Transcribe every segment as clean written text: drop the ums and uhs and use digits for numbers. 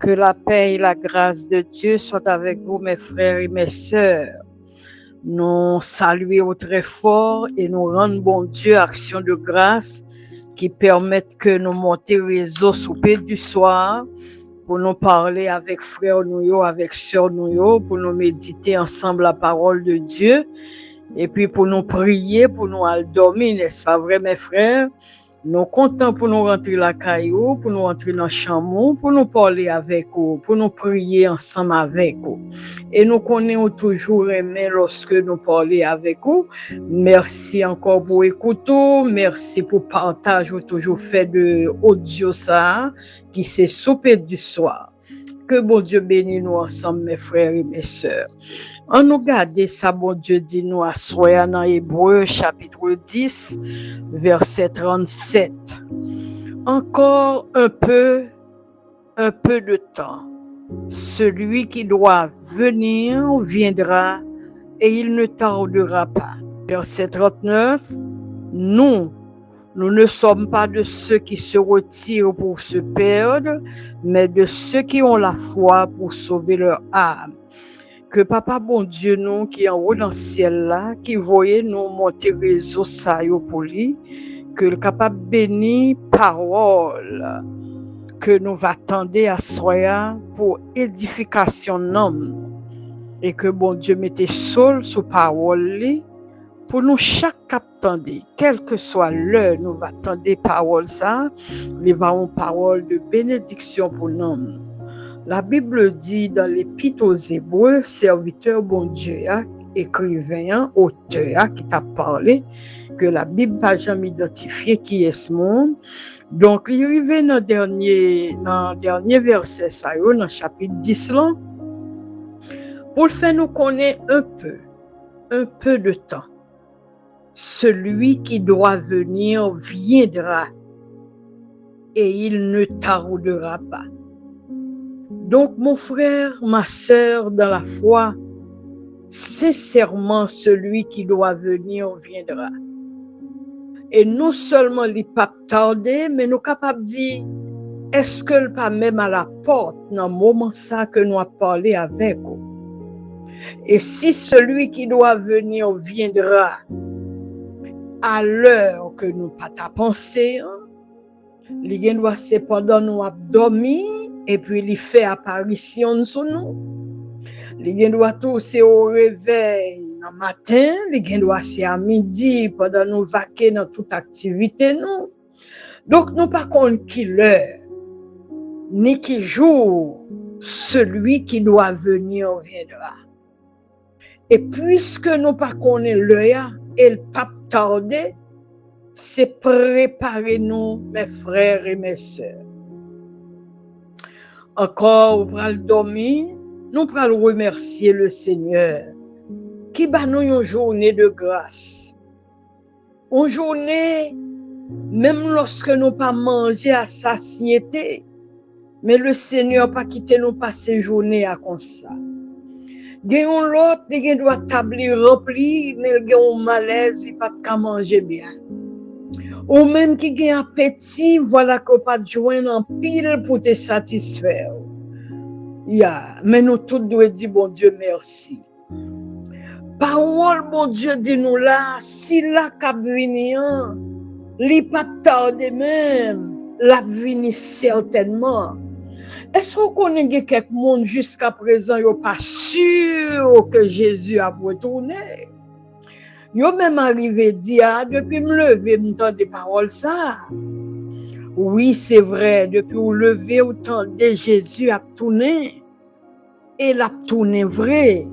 Que la paix et la grâce de Dieu soient avec vous, mes frères et mes sœurs. Nous saluons très fort et nous rendons bon Dieu action de grâce qui permettent que nous montions réseau souper du soir pour nous parler avec frères nous, avec sœurs nous, pour nous méditer ensemble la parole de Dieu et puis pour nous prier, pour nous aller dormir, n'est-ce pas vrai, mes frères? Nous comptons pour nous rentrer la caillou, pour nous rentrer dans le chamon, pour nous parler avec vous, pour nous prier ensemble avec vous. Et nous connaissons toujours aimé lorsque nous parlons avec vous. Merci encore pour écouter, merci pour le partage que vous toujours fait de audio ça, qui c'est souper du soir. Que bon Dieu bénisse nous ensemble, mes frères et mes sœurs. On nous garde ça, bon Dieu dit nous à soir dans Hébreux chapitre 10, verset 37. Encore un peu de temps. Celui qui doit venir viendra et il ne tardera pas. Verset 39. Nous ne sommes pas de ceux qui se retirent pour se perdre, mais de ceux qui ont la foi pour sauver leur âme. Que Papa bon Dieu nous qui est en haut dans le ciel là, qui voyait nous monter réseau ça pour lui, que le capable bénir parole que nous va attendre à soi pour édification d'homme et que bon Dieu mette sol sous parole li pour nous chaque attendre, quelle que soit l'heure nous va attendre parole ça, les va une parole de bénédiction pour nous. La Bible dit dans l'Épître aux Hébreux, serviteur bon Dieu, écrivain, auteur qui t'a parlé, que la Bible n'a jamais identifié qui est ce monde. Donc, il arrive dans le dernier verset, ça, dans le chapitre 10, là, pour le faire nous connaître un peu de temps. Celui qui doit venir viendra et il ne tardera pas. Donc, mon frère, ma sœur, dans la foi, sincèrement, celui qui doit venir viendra. Et non seulement il n'est pas tardé, mais nous sommes capables de dire, est-ce que le pas même à la porte dans le moment ça que nous avons parlé avec vous? Et si celui qui doit venir viendra à l'heure que nous pas pensé, il doit cependant nous dormir. Et puis, il fait apparition sur nous. Il doit tous au réveil le matin, il doit c'est à midi pendant nous vaquer dans toute activité. Nous. Donc, nous pas compte qui l'heure, ni qui jour, celui qui doit venir viendra. Et puisque nous pas connaît l'heure et le pas tarder, c'est préparer nous, mes frères et mes sœurs. Encore, pour le dormir, nous allons remercier le Seigneur qui bat nous une journée de grâce. Une journée, même lorsque nous pas mangé à satiété, mais le Seigneur pas quitté nous passer journée à comme ça. Gagnons l'autre, il doit table rempli, mais il a un malaise, il pas de manger bien. Ou même qui a un appétit, voilà qu'on pas de joindre en pile pour te satisfaire. Mais nous tous devons dire, bon Dieu, merci. Parole, bon Dieu, dis-nous là, si la cap venir, li pas tarder même, la venir certainement. Est-ce qu'on connaît quelqu'un monde jusqu'à présent, yo pas sûr que Jésus a retourné? Yo même arrivé dire depuis me lever m'entendre des paroles ça. Oui, c'est vrai, depuis me lever autant de Jésus a tourné et l'a tourné vrai.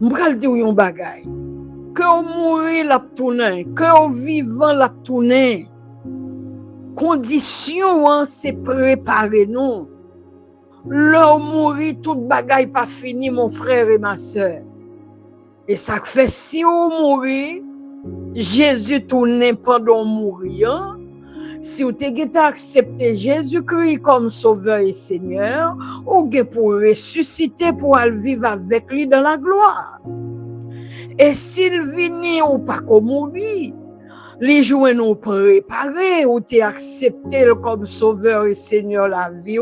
M'pral dire yon bagay. Que on mourir l'a tourné, que on vivant l'a tourné. Condition hein, c'est préparer nous. L'on mourir toute bagay pas fini mon frère et ma sœur. Et ça fait si on mourit, Jésus tourne pendant mourir. Si vous avez accepté Jésus-Christ comme sauveur et Seigneur, vous avez pour ressusciter pour aller vivre avec lui dans la gloire. Et s'il vient ou pas comme mourir, les jours nous préparés, ou t'es accepté comme sauveur et Seigneur la vie,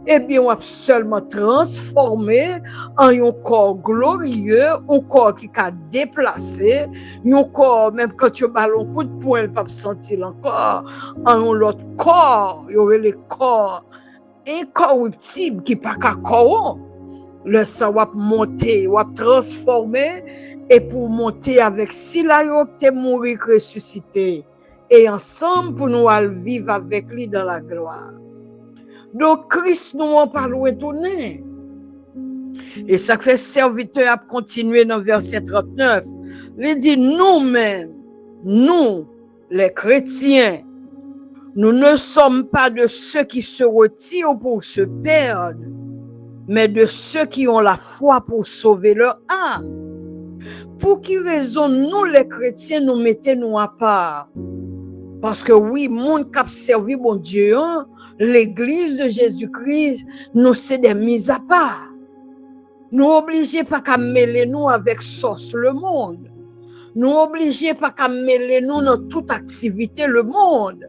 eh bien, on a seulement transformé en un corps glorieux, un corps qui a déplacé, un corps, même quand tu as un coup de poing, il ne peut pas sentir encore, en un autre corps, il y aurait les corps incorruptibles qui ne peuvent pas corrompre. Le sang va monter, va transformer, et pour monter avec si la tu mourir, ressuscité, et ensemble pour nous vivre avec lui dans la gloire. Donc, Christ nous en parle retourner. Et ça fait serviteur à continuer dans verset 39. Il dit, nous-mêmes, nous, les chrétiens, nous ne sommes pas de ceux qui se retirent pour se perdre, mais de ceux qui ont la foi pour sauver leur âme. Pour qui raison nous, les chrétiens, nous mettons à part? Parce que oui, monde qui a servi bon Dieu, hein, l'église de Jésus-Christ, nous c'est des mises à part. Nous obligés pas qu'à mêler nous avec sauce le monde. Nous obligés pas qu'à mêler nous dans toute activité le monde.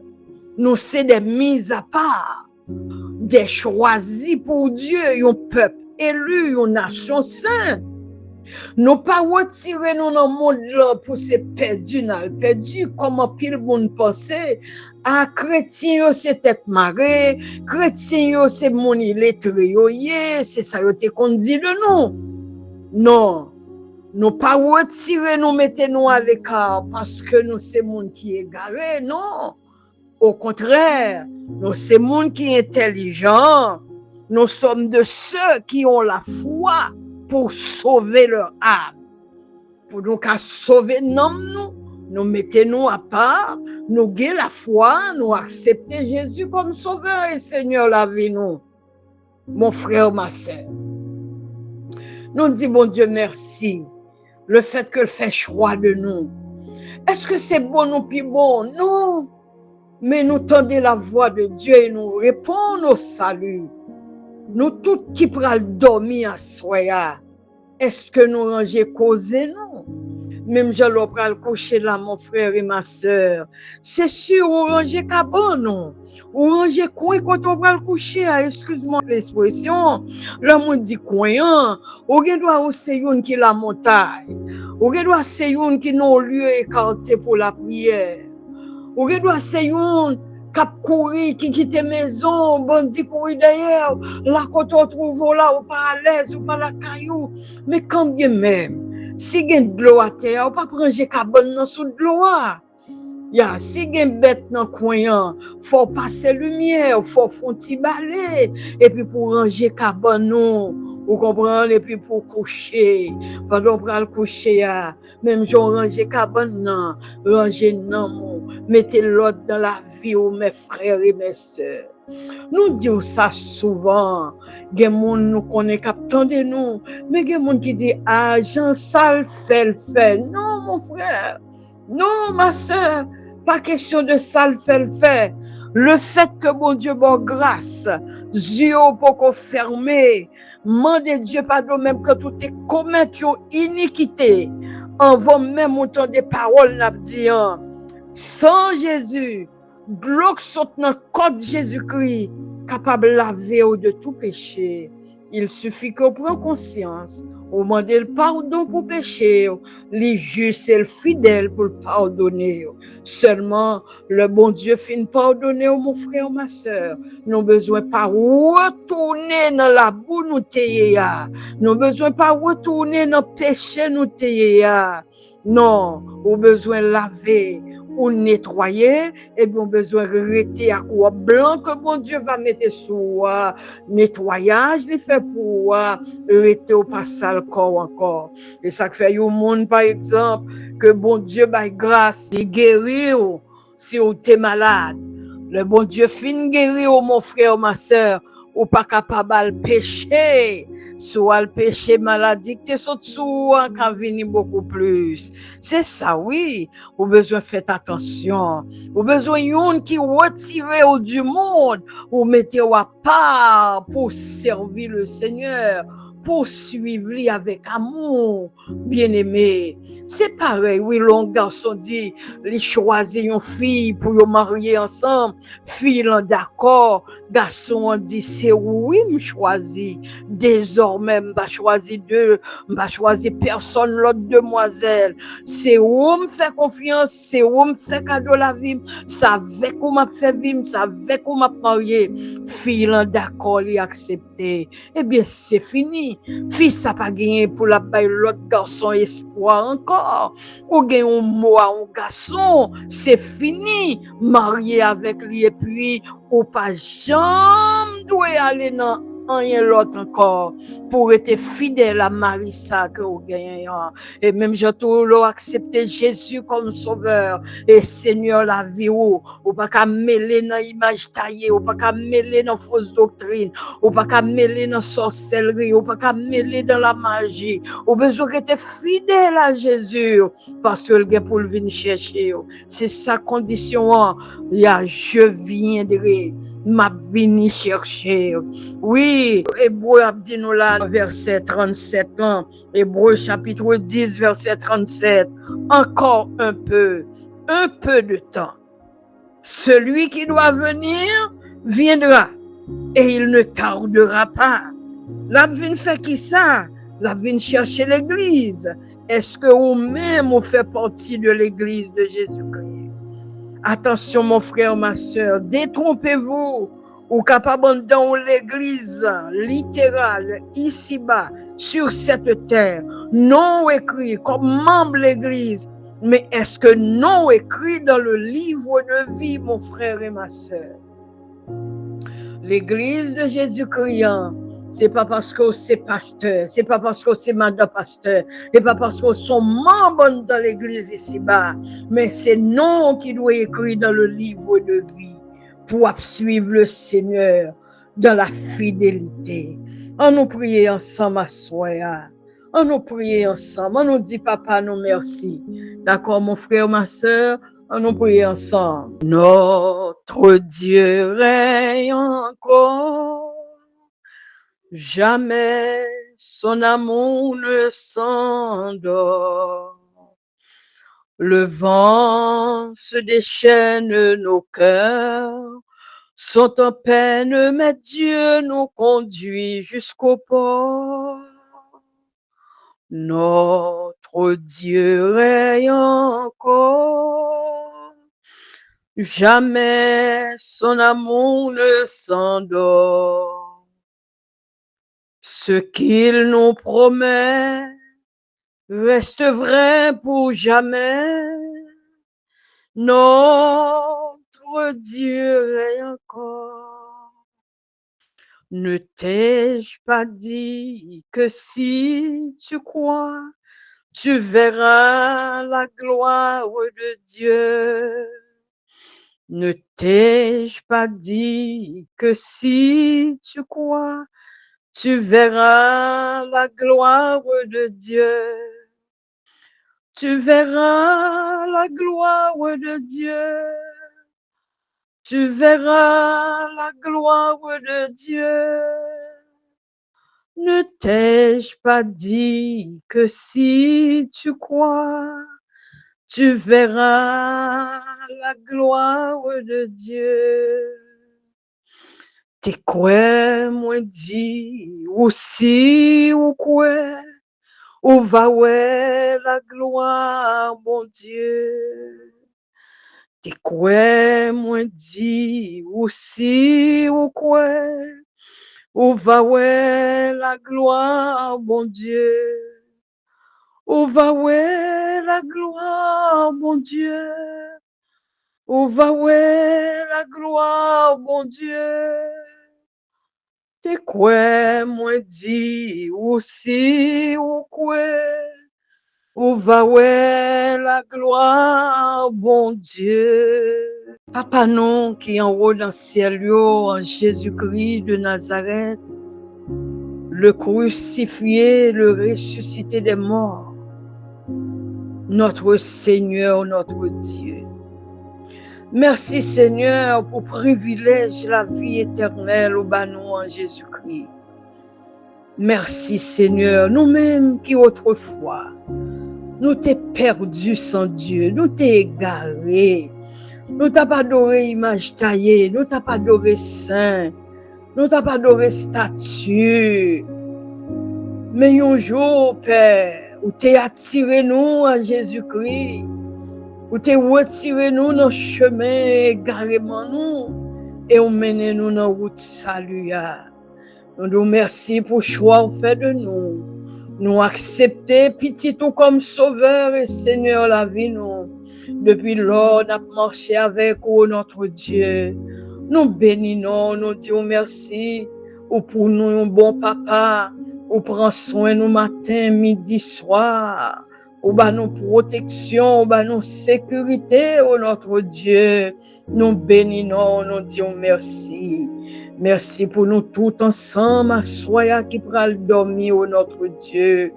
Nous c'est des mises à part, des choisis pour Dieu, un peuple élu, une nation sainte. Nous pas retirer nous dans le monde là pour se perdu comme pile monde pensait à chrétien c'est tête marée, chrétien c'est mon illettré c'est ça yo te qu'on dit de nous. Non, nous pas retirer nous mettre nous à l'écart parce que nous c'est monde qui est égaré, non. Au contraire, nous c'est monde qui est intelligent. Nous sommes de ceux qui ont la foi pour sauver leur âme. Pour donc à sauver nous mettons à part, nous gagnons la foi, nous accepter Jésus comme sauveur et Seigneur la vie nous. Mon frère, ma soeur. Nous disons, bon Dieu, merci. Le fait que le fait choix de nous. Est-ce que c'est bon ou plus bon? Non. Mais nous tendons la voix de Dieu et nous répondons au salut. Nous tous qui pral dormir à soya, est-ce que nous ranger causer non? Même je l'ai pral coucher là, mon frère et ma soeur. C'est sûr, ou ranger cabane non? Ou ranger coin quand on pral coucher, excuse-moi l'expression. L'homme dit coin, ou doit c'est une qui la montagne. Ou doit c'est une qui non lieu écarté pour la prière. Ou doit c'est une cap courir qui quitte maison, bandit courir derrière, là quand on trouve là, ou pas à l'aise, ou pas la caillou. Mais quand bien même, si il y a de l'eau à terre, ou pas prendre cabane dans sous de l'eau. Ya, si il y a une bête dans le coin, faut passer lumière, faut faire un petit balai, et puis pour ranger cabane, vous comprenez, et puis pour coucher, pendant qu'on le coucher, même si on range cabane, ranger non, mettez l'autre dans la vie, mes frères et mes sœurs. Nous disons ça souvent, il y a des gens nous connaissent captant de nous, mais il y a des gens qui disent, ah, Jean, ça le fait. Non, mon frère, non, ma sœur, pas question de ça le fait. Le fait que mon Dieu bon grâce, yeux pour qu'on ferme, mandez Dieu pardon même quand tout est commet une iniquité, envoie même autant de paroles n'a dit, sans Jésus, l'eau qui saute dans le corps de Jésus-Christ, capable de laver de tout péché. Il suffit qu'on prenne conscience, on demande le pardon pour péché, les justes et le fidèle pour le pardonner. Seulement, le bon Dieu finit pardonner, mon frère, ma soeur. Nous n'avons besoin pas retourner dans la boue nous téye. Nous n'avons besoin pas retourner dans le péché nous téye. Non, nous avons besoin de laver. Ou nettoyer, et bien, besoin de rester à quoi blanc que bon Dieu va mettre sous nettoyage, il fait pour rester au passage corps encore. Et ça fait au monde, par exemple, que bon Dieu, by grâce, il guérit si vous êtes malade. Le bon Dieu fin guérir, mon frère, ma soeur, ou pas capable de pécher. Soit le péché maladie que tu sautes sous, quand venir beaucoup plus. C'est ça, oui. Ou besoin faire attention. Ou besoin yon qui retire du monde, ou mettez à part pour servir le Seigneur. poursuivre avec amour, bien-aimé. C'est pareil, oui, l'on garçon dit, il choisit une fille pour se marier ensemble, fille là d'accord, garçon dit, c'est oui, me choisit. Désormais, m'a choisi deux, m'a choisi personne, l'autre demoiselle. C'est où me fait confiance, c'est où me fait cadeau la vie, ça avec où m'a fait vivre, ça avec où m'a marié. Fille là d'accord, il accepté. Eh bien, c'est fini. Fils ça pas gagné pour la baille l'autre garçon espoir encore. Ou gagne un mot à un garçon, c'est fini. Marié avec lui et puis ou pas jamais doit aller dans rien l'autre encore pour être fidèle à Marissa que vous gagnez. Et même j'ai toujours accepté Jésus comme sauveur et Seigneur la vie ou pas qu'à mêler dans l'image taillée, ou pas qu'à mêler dans fausse doctrine, ou pas qu'à mêler dans sorcellerie, ou pas qu'à mêler dans la magie. Ou besoin d'être fidèle à Jésus parce que le gars pour venir chercher. C'est sa condition. Il y a je viendrai, m'a venu chercher. Oui, Hébreu a dit nous là, verset 37, Hébreu chapitre 10, verset 37. Encore un peu de temps. Celui qui doit venir viendra et il ne tardera pas. La vine fait qui ça? La vine chercher l'église. Est-ce que vous-même vous faites partie de l'église de Jésus-Christ? Attention mon frère, ma soeur, détrompez-vous. Ou capable dans l'église littérale ici-bas sur cette terre, non écrit comme membre de l'église, mais est-ce que non écrit dans le livre de vie, mon frère et ma soeur? L'église de Jésus-Christ, c'est pas parce que c'est pasteur, c'est pas parce que c'est madame pasteur, c'est pas parce que sont membres dans l'église ici-bas, mais c'est non qui doit écrit dans le livre de vie pour suivre le Seigneur dans la fidélité. On nous prie ensemble à soi. On nous prie ensemble. On nous dit papa, nous merci. D'accord, mon frère, ma soeur? On nous prie ensemble. Notre Dieu règne encore. Jamais son amour ne s'endort. Le vent se déchaîne nos cœurs, sont en peine, mais Dieu nous conduit jusqu'au port. Notre Dieu règne encore, jamais son amour ne s'endort. Ce qu'il nous promet reste vrai pour jamais. Notre Dieu règne encore. Ne t'ai-je pas dit que si tu crois, tu verras la gloire de Dieu? Ne t'ai-je pas dit que si tu crois, tu verras la gloire de Dieu? Tu verras la gloire de Dieu. Tu verras la gloire de Dieu. Ne t'ai-je pas dit que si tu crois, tu verras la gloire de Dieu? T'es quoi, moi dit, aussi ou quoi? Où va ouais la gloire, mon Dieu? T'es quoi, moi dit, aussi ou quoi? Où va ouais la gloire, mon Dieu? Où va ouais la gloire, mon Dieu? Où va ouais la gloire, mon Dieu? T'es quoi, moi dit, aussi ou quoi? Où va ouais la gloire, bon Dieu? Papa non qui en haut dans le ciel, en Jésus-Christ de Nazareth, le crucifié, le ressuscité des morts, notre Seigneur, notre Dieu. Merci Seigneur pour privilège la vie éternelle au banon en Jésus-Christ. Merci Seigneur, nous-mêmes qui autrefois, nous t'es perdus sans Dieu, nous t'es égarés, nous t'as pas adoré image taillée, nous t'as pas adoré saint, nous t'as pas adoré statue. Mais un jour, Père, où t'es attiré nous à Jésus-Christ, où t'es retiré nous dans le chemin égarément nous, et on mène nous dans la route salut. Nous nous remercions pour le choix fait de nous. Nous accepter petit tout comme sauveur et Seigneur la vie nous. Depuis lors, nous avons marché avec vous, notre Dieu. Nous bénissons, nous disons merci. Ou pour nous, un bon papa. Ou prend soin nous matin, midi, soir. Ou bah nous protection, ou bah nous sécurité, oh notre Dieu. Nous bénissons, nous disons merci. Merci pour nous tous ensemble, à soya qui pral dormir, oh notre Dieu.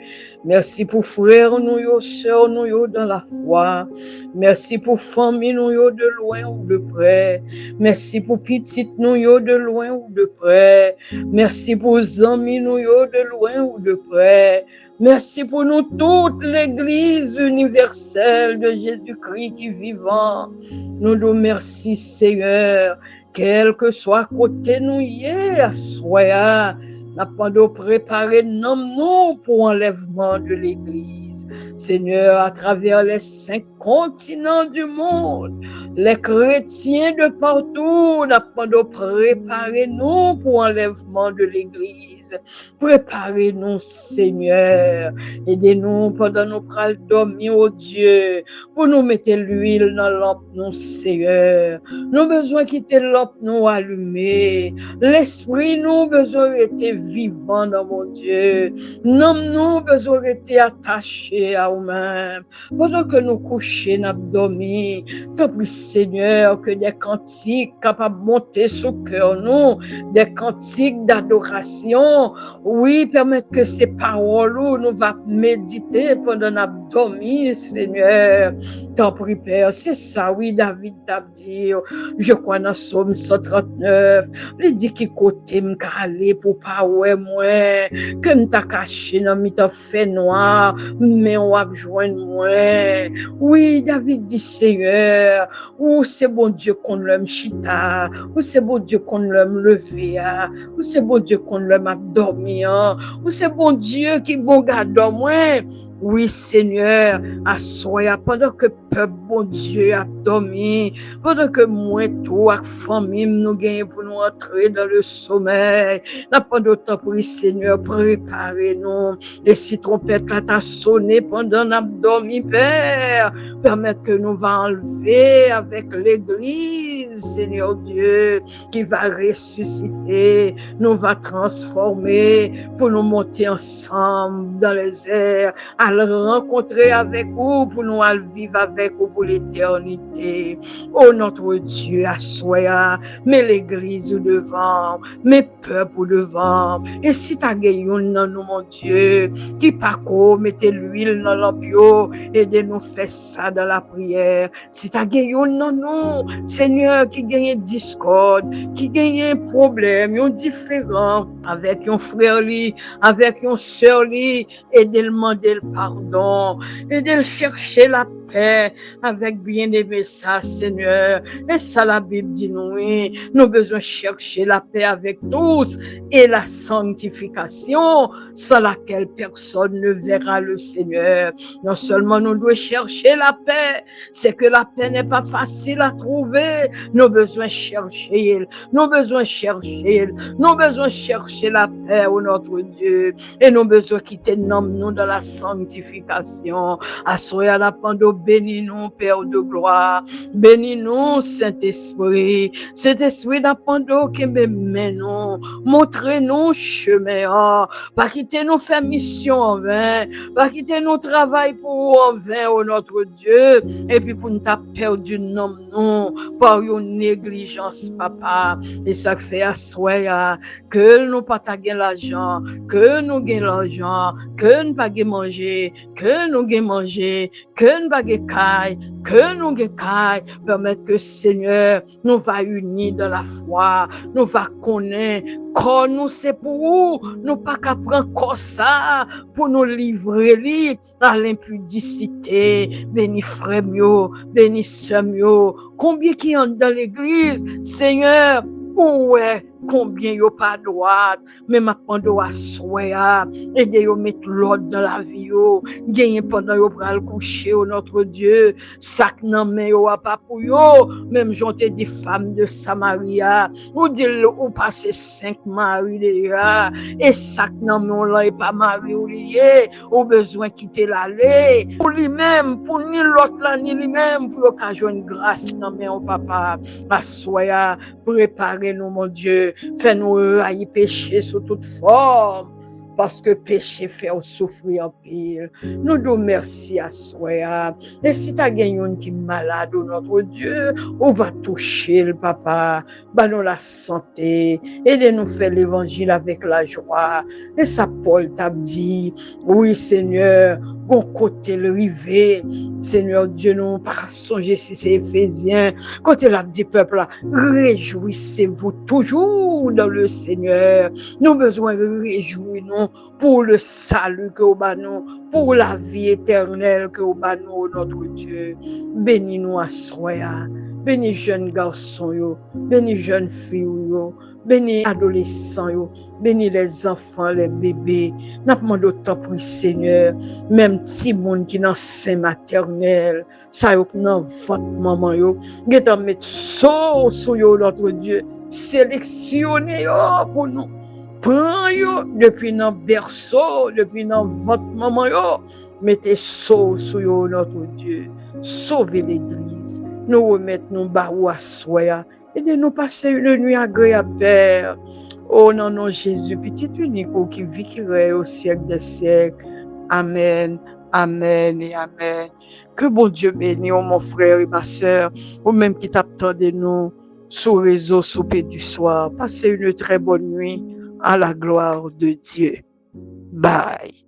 Merci pour frères nous, sœurs nous dans la foi. Merci pour famille nous de loin ou de près. Merci pour petites nous de loin ou de près. Merci pour amis nous de loin ou de près. Merci pour nous toute l'Église universelle de Jésus-Christ qui vivant. Nous nous remercions, Seigneur. Quel que soit côté nous hier, soya, n'a pas de préparer nous pour l'enlèvement de l'Église. Seigneur, à travers les 5 continents du monde, les chrétiens de partout, n'a pas de préparer nous pour l'enlèvement de l'Église. Préparez-nous, Seigneur. Aidez-nous pendant nous pral dormir, oh Dieu, pour nous mettre l'huile dans la lampe, nous, Seigneur. Nous besoin quitter la lampe, nous allumer. L'esprit, nous besoin d'être vivant dans mon Dieu. Nous besoin d'être attachés à nous-mêmes. Pendant que nous couchons, nous dormons, tant pis, Seigneur, que des cantiques capables de monter sur le cœur, nous, des cantiques d'adoration. Oui, permettre que ces paroles nous va méditer pendant nous dormir, Seigneur. T'en prie, Père, c'est ça, oui, David t'a dit, je crois dans Psaume 139, il dit qu'il côté m'caler pour pas ouais moi, que m't'a caché dans m't'a fait noir, mais on va joindre moi. Oui, David dit, Seigneur, ou c'est bon Dieu qu'on l'aime chita, ou c'est bon Dieu qu'on l'aime lever, ou c'est bon Dieu qu'on l'aime dormir, ou c'est bon Dieu qui bon garde moi. Oui, Seigneur, à soya, pendant que peuple, bon Dieu, a dormi, pendant que moi, tout, avec famille, nous gagnons pour nous entrer dans le sommeil, n'a pas de temps pour le Seigneur, préparez-nous. Et si trompette a sonné pendant qu'on a dormi, Père, permettre que nous va enlever avec l'Église, Seigneur Dieu, qui va ressusciter, nous va transformer pour nous monter ensemble dans les airs, à le rencontrer avec vous pour nous vivre avec vous pour l'éternité. Oh notre Dieu, assoya, mets l'Église au devant, mets peuple au devant. Et si tu as gagné dans nous, mon Dieu, qui pas quoi, mettez l'huile dans l'ampio, aidez-nous faire ça dans la prière. Si tu as gagné dans nous, Seigneur, qui gagne discorde, qui gagne problème, un différent avec un frère, avec un soeur, aidez-le demander le pardon, aidez-le chercher la paix avec bien-aimé ça, Seigneur. Et ça, la Bible dit nous, oui, nous besoin chercher la paix avec tous et la sanctification sans laquelle personne ne verra le Seigneur. Non seulement nous devons chercher la paix, c'est que la paix n'est pas facile à trouver. Nous besoin chercher, nous besoin chercher, nous besoin chercher la paix, oh notre Dieu. Et nous besoin quitter nous dans la sanctification. Assoya la pando, bénis-nous, Père de gloire. Bénis-nous, Saint-Esprit. Saint-Esprit la pando qui me mène, montrez-nous chemin. Pas quitter nous faire mission en vain. Pas quitter nous travail pour en vain, oh notre Dieu. Et puis pour nous perdu nom non par une négligence, papa. Et ça fait assoya que nous pas gagner l'argent, que nous gagnons l'argent, que nous pas manger, que nous gagnons manger, que nous pas caille, que nous gagnons caille, permettre que Seigneur nous va unis dans la foi, nous va connaître corps nous c'est pour nous pas qu'à prendre corps ça pour nous livrer à l'impudicité. Béni frère mio, béni sœur mio, combien qui entrent dans l'église, Seigneur, ouais, combien yo pas droit, même à droit soya, aider yo mettre l'ordre dans la vie yo, gagner pendant yo pral coucher au notre Dieu, sac nan men yo a pas pour yo, même j'onte des femmes de Samaria, ou dit ou passer 5 maris déjà, et sac nan men là est pas mari ou lié, ou besoin quitter l'aller, pour lui-même, pour ni l'autre là ni lui-même, pour yo joindre grâce nan men au papa, à soya, préparez-nous mon Dieu. Fais-nous haïr péché sous toute forme, parce que péché fait souffrir en pile. Nous nous merci à soi. Et si tu as gagné un qui est malade, notre Dieu, on va toucher le papa, nous la santé, aidez-nous faire l'évangile avec la joie. Et ça, Paul t'a dit, oui Seigneur, bon côté le rivé, Seigneur Dieu, nous pas songer si c'est Éphésiens, côté la dit peuple là, réjouissez-vous toujours dans le Seigneur. Nous besoin de réjouir nous pour le salut que vous nous, pour la vie éternelle que vous nous, notre Dieu. Bénis-nous à soya, bénis jeunes garçons yo, bénis jeunes filles yo, bénis adolescents yo, bénis les enfants, les bébés. N'a pas d'autant pour Seigneur, même si monde qui dans sein maternel, ça yo dans votre maman yo, geta mettre so sur yo notre Dieu, sélectionner yo pour nous. Prends yo depuis dans berceau, depuis dans votre maman yo, mettez so sur yo notre Dieu. Sauvez l'église. Nous remettons nos barreaux à soi et de nous passer une nuit agréable, Père. Oh non, non, Jésus, petit unique qui vit, qui règne au siècle des siècles. Amen, amen et amen. Que bon Dieu bénisse, oh mon frère et ma soeur, ou même qui t'attendent de nous sur le réseau Souper du soir. Passez une très bonne nuit à la gloire de Dieu. Bye.